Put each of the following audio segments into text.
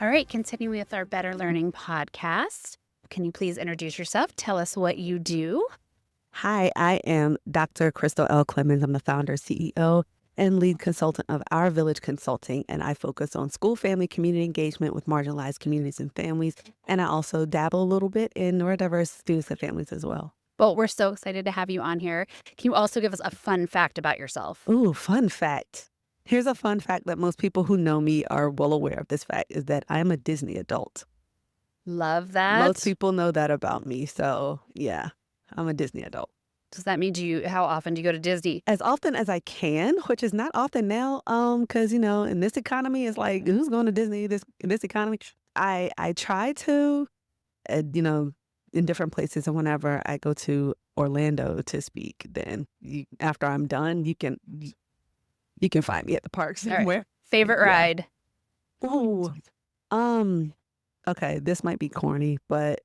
All right, continuing with our Better Learning podcast. Can you please introduce yourself? Tell us what you do. Hi, I am Dr. Krystal L. Clemons. I'm the founder, CEO, and lead consultant of Our Village Consulting, and I focus on school, family, community engagement with marginalized communities and families. And I also dabble a little bit in neurodiverse students and families as well. Well, we're so excited to have you on here. Can you also give us a fun fact about yourself? Ooh, fun fact. Here's a fun fact that most people who know me are well aware of. This fact is that I'm a Disney adult. Love that. Most people know that about me. So yeah, I'm a Disney adult. Does that mean how often do you go to Disney? As often as I can, which is not often now, because in this economy, it's like who's going to Disney in this economy? I try to, in different places, and whenever I go to Orlando to speak, then after I'm done, you can find me at the park All right. somewhere. Favorite Yeah. ride? Ooh, okay, this might be corny, but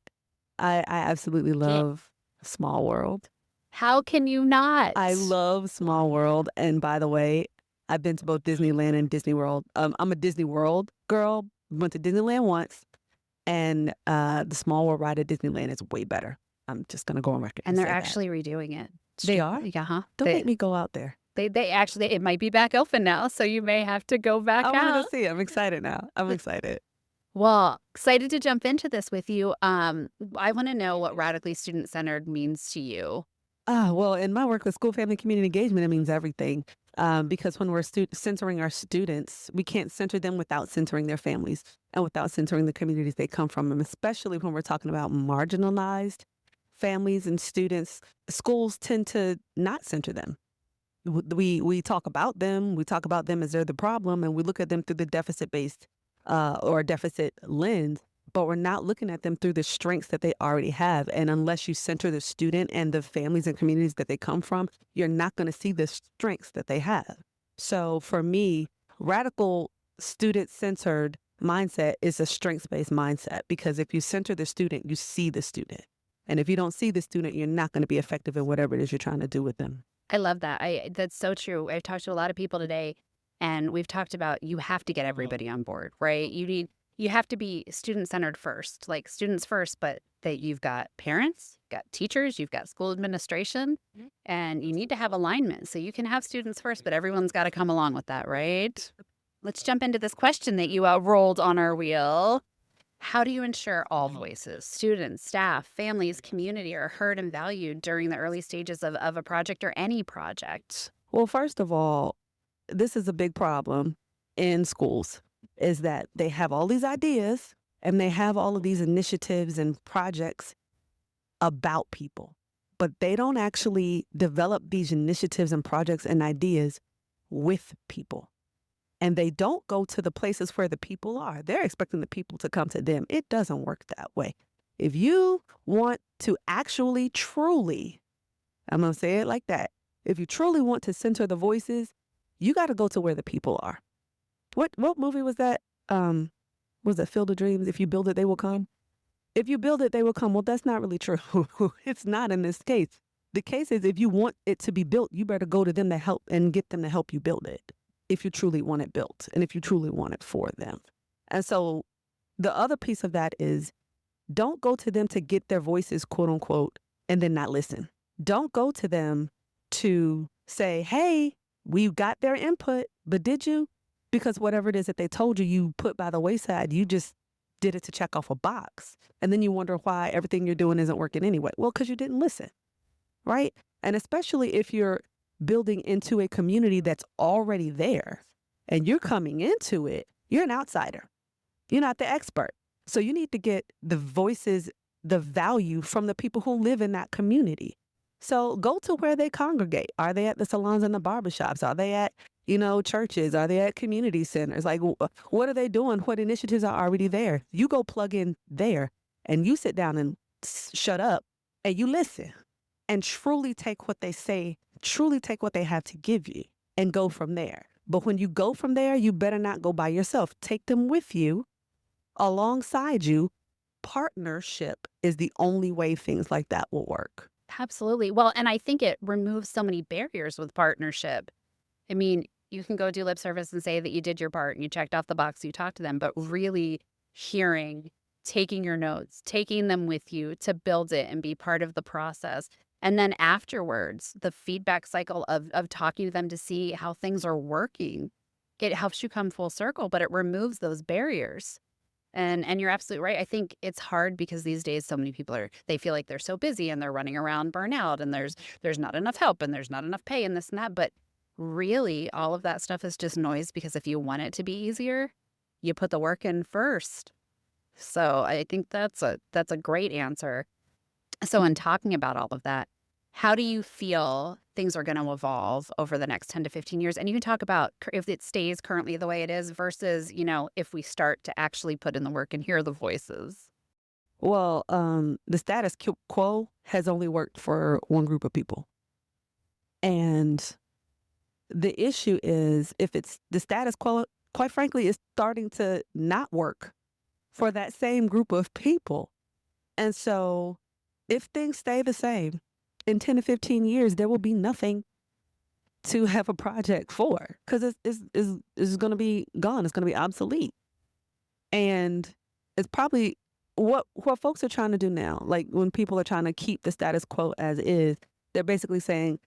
I absolutely love Small World. How can you not? I love Small World. And by the way, I've been to both Disneyland and Disney World. I'm a Disney World girl. Went to Disneyland once, and the Small World ride at Disneyland is way better. I'm just gonna go on record. And they're say that. actually redoing it. They are? Yeah, huh? Don't make me go out there. They actually, it might be back open now, so you may have to go back I out. want to see. I'm excited now. I'm excited. Well, excited to jump into this with you. I want to know what radically student-centered means to you. Well, in my work with school, family, community engagement, it means everything. Because when we're centering our students, we can't center them without centering their families and without centering the communities they come from. And especially when we're talking about marginalized families and students, schools tend to not center them. We talk about them. We talk about them as they're the problem, and we look at them through the deficit-based or deficit lens. But we're not looking at them through the strengths that they already have. And unless you center the student and the families and communities that they come from, you're not going to see the strengths that they have. So for me, radical student-centered mindset is a strengths-based mindset, because if you center the student, you see the student. And if you don't see the student, you're not going to be effective in whatever it is you're trying to do with them. I love that. That's so true. I've talked to a lot of people today, and we've talked about you have to get everybody on board, right? You have to be student-centered first, like students first, but that you've got parents, you've got teachers, you've got school administration, and you need to have alignment. So you can have students first, but everyone's got to come along with that, right? Let's jump into this question that you rolled on our wheel. How do you ensure all voices, students, staff, families, community are heard and valued during the early stages of a project or any project? Well, first of all, this is a big problem in schools, is that they have all these ideas and they have all of these initiatives and projects about people, but they don't actually develop these initiatives and projects and ideas with people. And they don't go to the places where the people are. They're expecting the people to come to them. It doesn't work that way. If you want to actually, truly, I'm going to say it like that. If you truly want to center the voices, you got to go to where the people are. What movie was that? Was it Field of Dreams? If you build it, they will come. If you build it, they will come. Well, that's not really true. It's not in this case. The case is, if you want it to be built, you better go to them to help and get them to help you build it, if you truly want it built and if you truly want it for them. And so the other piece of that is, don't go to them to get their voices, quote unquote, and then not listen. Don't go to them to say, hey, we got their input, but did you? Because whatever it is that they told you, you put by the wayside, you just did it to check off a box. And then you wonder why everything you're doing isn't working anyway. Well, because you didn't listen, right? And especially if you're building into a community that's already there and you're coming into it, you're an outsider. You're not the expert. So you need to get the voices, the value from the people who live in that community. So go to where they congregate. Are they at the salons and the barbershops? Are they at, churches? Are they at community centers? Like, what are they doing? What initiatives are already there? You go plug in there and you sit down and shut up and you listen and truly take what they say, truly take what they have to give you and go from there. But when you go from there, you better not go by yourself. Take them with you, alongside you. Partnership is the only way things like that will work. Absolutely. Well, and I think it removes so many barriers with partnership. I mean, you can go do lip service and say that you did your part and you checked off the box, you talked to them, but really hearing, taking your notes, taking them with you to build it and be part of the process. And then afterwards, the feedback cycle of talking to them to see how things are working, it helps you come full circle, but it removes those barriers. And you're absolutely right. I think it's hard because these days so many people they feel like they're so busy and they're running around burnout and there's not enough help and there's not enough pay and this and that. But really all of that stuff is just noise because if you want it to be easier, you put the work in first. So I think that's a great answer. So in talking about all of that, how do you feel things are going to evolve over the next 10 to 15 years? And you can talk about if it stays currently the way it is versus, if we start to actually put in the work and hear the voices. Well, the quo has only worked for one group of people. And the issue is if it's the status quo, quite frankly, is starting to not work for that same group of people. And so if things stay the same, in 10 to 15 years, there will be nothing to have a project for because it's going to be gone. It's going to be obsolete. And it's probably what folks are trying to do now. Like when people are trying to keep the status quo as is, they're basically saying,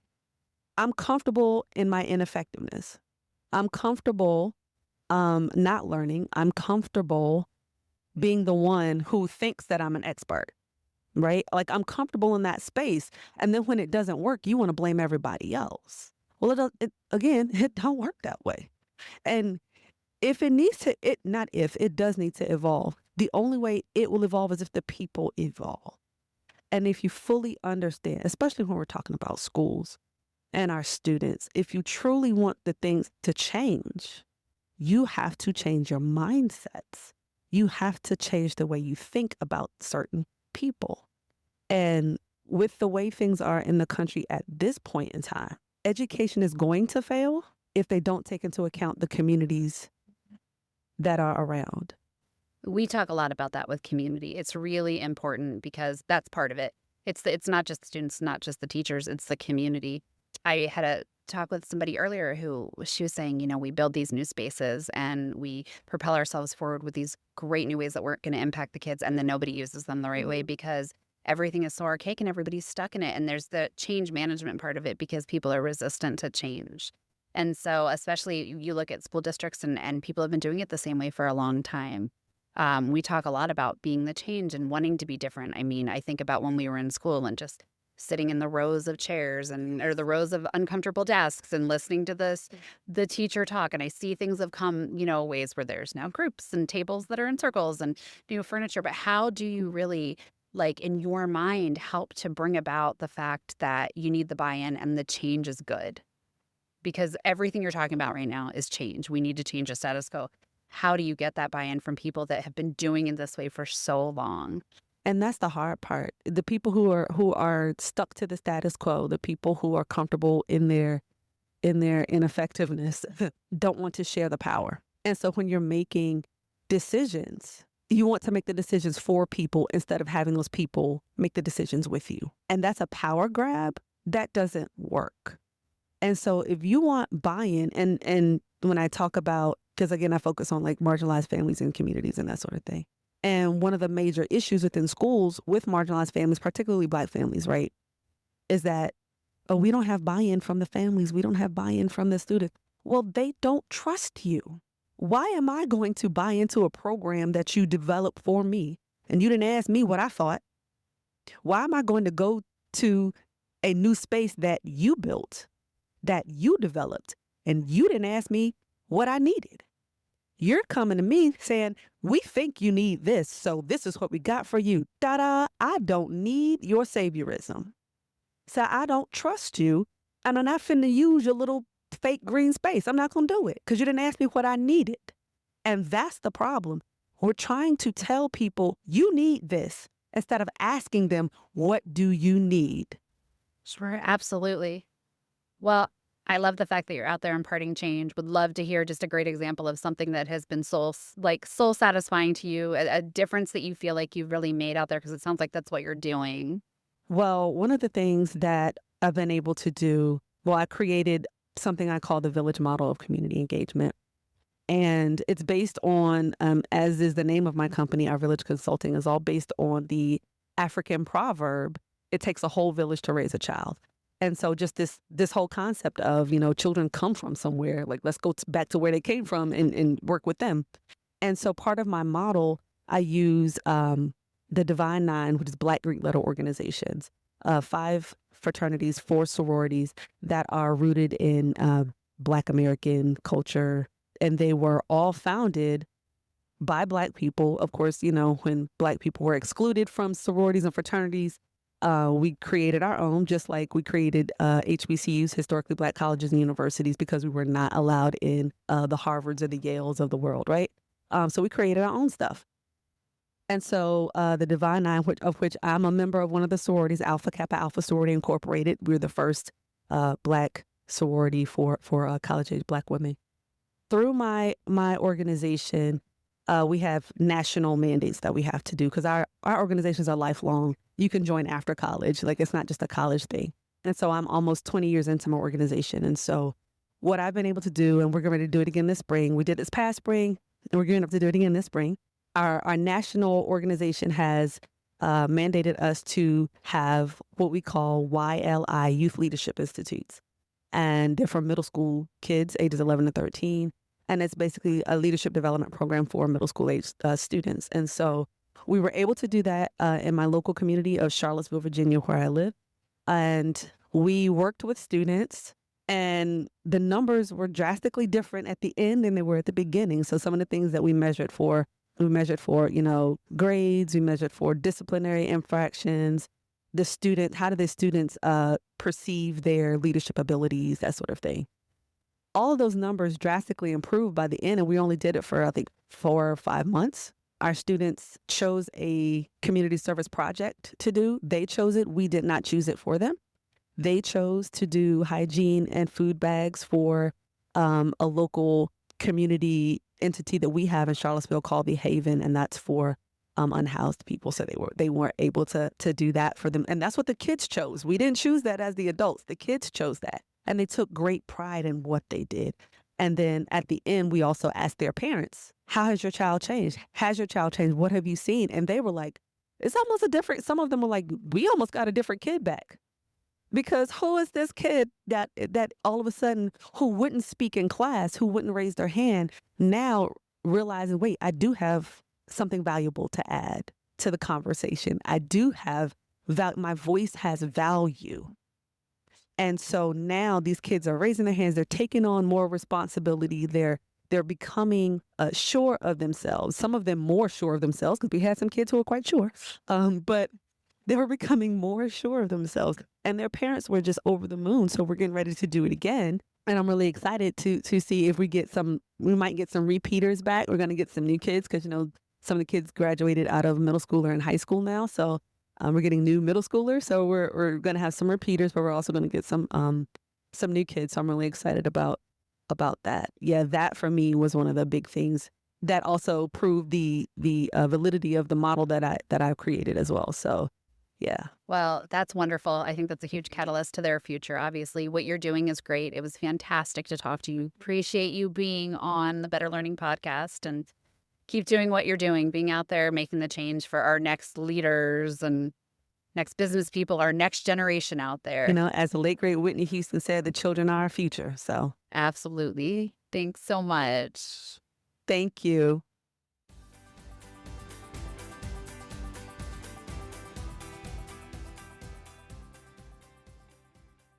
I'm comfortable in my ineffectiveness. I'm comfortable not learning. I'm comfortable being the one who thinks that I'm an expert, right? Like I'm comfortable in that space. And then when it doesn't work, you want to blame everybody else. Well, it don't work that way. And if it needs to, it does need to evolve. The only way it will evolve is if the people evolve. And if you fully understand, especially when we're talking about schools and our students, if you truly want the things to change, you have to change your mindsets. You have to change the way you think about certain people. And with the way things are in the country at this point in time, education is going to fail if they don't take into account the communities that are around. We talk a lot about that with community. It's really important because that's part of it. It's not just the students, not just the teachers, it's the community. I had a talk with somebody earlier who she was saying, we build these new spaces and we propel ourselves forward with these great new ways that weren't going to impact the kids, and then nobody uses them the right way because everything is so archaic and everybody's stuck in it. And there's the change management part of it because people are resistant to change. And so especially you look at school districts and people have been doing it the same way for a long time. We talk a lot about being the change and wanting to be different. I mean, I think about when we were in school and just sitting in the rows of chairs or the rows of uncomfortable desks and listening to the teacher talk. And I see things have come, ways where there's now groups and tables that are in circles and new furniture. But how do you really, like in your mind, help to bring about the fact that you need the buy-in and the change is good? Because everything you're talking about right now is change. We need to change the status quo. How do you get that buy-in from people that have been doing it this way for so long? And that's the hard part. The people who are stuck to the status quo, the people who are comfortable in their ineffectiveness don't want to share the power. And so when you're making decisions, you want to make the decisions for people instead of having those people make the decisions with you. And that's a power grab that doesn't work. And so if you want buy-in, and when I talk about, because again, I focus on like marginalized families and communities and that sort of thing. And one of the major issues within schools with marginalized families, particularly Black families, right, is that, we don't have buy-in from the families. We don't have buy-in from the students. Well, they don't trust you. Why am I going to buy into a program that you developed for me and you didn't ask me what I thought? Why am I going to go to a new space that you built, that you developed, and you didn't ask me what I needed? You're coming to me saying, we think you need this, so this is what we got for you. Ta-da, I don't need your saviorism. So I don't trust you, and I'm not finna use your little fake green space. I'm not gonna do it because you didn't ask me what I needed. And that's the problem. We're trying to tell people you need this instead of asking them, what do you need? Sure, absolutely. Well, I love the fact that you're out there imparting change. Would love to hear just a great example of something that has been soul satisfying to you, a difference that you feel like you've really made out there, because it sounds like that's what you're doing. Well, one of the things that I've been able to do, I created something I call the village model of community engagement. And it's based on, as is the name of my company, Our Village Consulting, is all based on the African proverb, it takes a whole village to raise a child. And so just this whole concept of, children come from somewhere, like let's go back to where they came from and work with them. And so part of my model, I use the Divine Nine, which is Black Greek letter organizations, 5 fraternities, 4 sororities that are rooted in Black American culture. And they were all founded by Black people. Of course, when Black people were excluded from sororities and fraternities, we created our own, just like we created HBCUs, historically Black colleges and universities, because we were not allowed in the Harvards or the Yales of the world, right? So we created our own stuff. And so the Divine Nine, of which I'm a member of one of the sororities, Alpha Kappa Alpha Sorority Incorporated. We're the first Black sorority for college-age Black women. Through my organization, we have national mandates that we have to do because our organizations are lifelong. You can join after college. Like, it's not just a college thing. And so I'm almost 20 years into my organization. And so what I've been able to do, and we're going to do it again this spring. We did this past spring, and we're going to have to do it again this spring. Our national organization has mandated us to have what we call YLI, Youth Leadership Institutes. And they're for middle school kids, ages 11 to 13. And it's basically a leadership development program for middle school age students. And so we were able to do that in my local community of Charlottesville, Virginia, where I live. And we worked with students, and the numbers were drastically different at the end than they were at the beginning. So some of the things that we measured for, grades, we measured for disciplinary infractions, how do the students perceive their leadership abilities, that sort of thing. All of those numbers drastically improved by the end, and we only did it for, I think, 4 or 5 months. Our students chose a community service project to do. They chose it. We did not choose it for them. They chose to do hygiene and food bags for a local community entity that we have in Charlottesville called The Haven, and that's for unhoused people. So they weren't able to do that for them. And that's what the kids chose. We didn't choose that as the adults. The kids chose that. And they took great pride in what they did. And then at the end, we also asked their parents, how has your child changed? Has your child changed? What have you seen? And they were like, it's almost some of them were like, we almost got a different kid back. Because who is this kid that all of a sudden, who wouldn't speak in class, who wouldn't raise their hand, now realizing, wait, I do have something valuable to add to the conversation. I do have my voice has value. And so now these kids are raising their hands. They're taking on more responsibility. They're becoming sure of themselves. Some of them more sure of themselves, because we had some kids who were quite sure. But they were becoming more sure of themselves. And their parents were just over the moon. So we're getting ready to do it again. And I'm really excited to see if we might get some repeaters back. We're going to get some new kids because, some of the kids graduated out of middle school or in high school now. So we're getting new middle schoolers. So we're going to have some repeaters, but we're also going to get some new kids. So I'm really excited about that. Yeah, that for me was one of the big things that also proved the validity of the model that I've created as well. So yeah. Well, that's wonderful. I think that's a huge catalyst to their future. Obviously, what you're doing is great. It was fantastic to talk to you. Appreciate you being on the Better Learning podcast, and keep doing what you're doing, being out there, making the change for our next leaders and next business people, our next generation out there. As the late great Whitney Houston said, the children are our future. So absolutely. Thanks so much. Thank you.